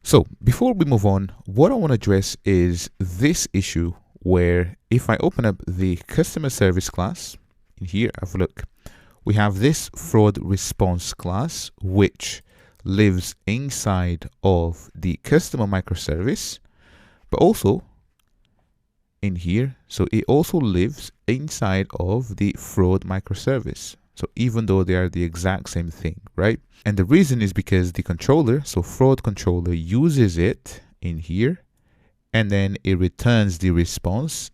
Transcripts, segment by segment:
So before we move on, what I want to address is this issue where if I open up the customer service class, in here, have a look, we have this fraud response class, which lives inside of the customer microservice, but also in here, so it also lives inside of the fraud microservice. So even though they are the exact same thing, right? And the reason is because the controller, so fraud controller, uses it in here, and then it returns the response,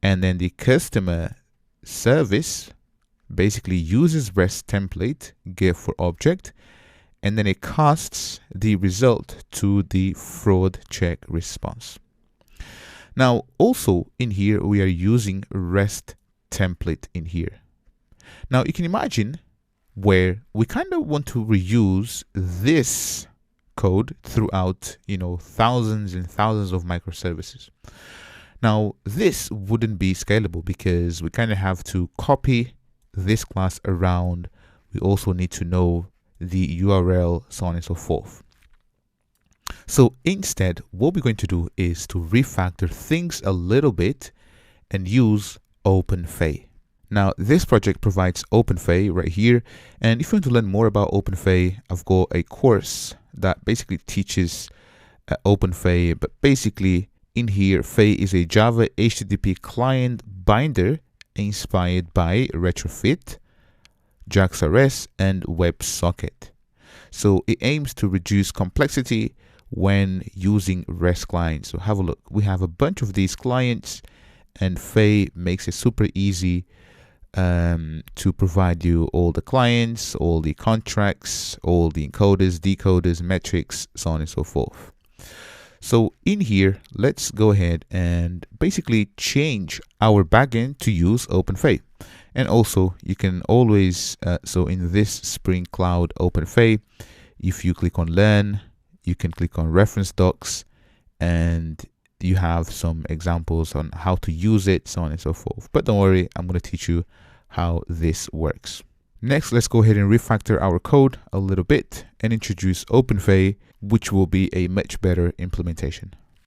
and then the customer service basically uses REST template, get for object, and then it casts the result to the fraud check response. Now, also in here, we are using REST template in here. Now, you can imagine where we kind of want to reuse this code throughout, thousands and thousands of microservices. Now, this wouldn't be scalable because we kind of have to copy this class around. We also need to know the URL, so on and so forth. So instead, what we're going to do is to refactor things a little bit and use Open Feign. Now, this project provides Open Feign right here. And if you want to learn more about Open Feign, I've got a course that basically teaches Open Feign. But basically in here, Feign is a Java HTTP client binder inspired by Retrofit, JAX-RS, and WebSocket. So it aims to reduce complexity when using REST clients. So have a look. We have a bunch of these clients, and Feign makes it super easy to provide you all the clients, all the contracts, all the encoders, decoders, metrics, so on and so forth. So in here, let's go ahead and basically change our backend to use Open Feign. And also you can always, so in this Spring Cloud Open Feign, if you click on Learn, you can click on Reference Docs, and you have some examples on how to use it, so on and so forth. But don't worry, I'm going to teach you how this works. Next, let's go ahead and refactor our code a little bit and introduce Open Feign, which will be a much better implementation.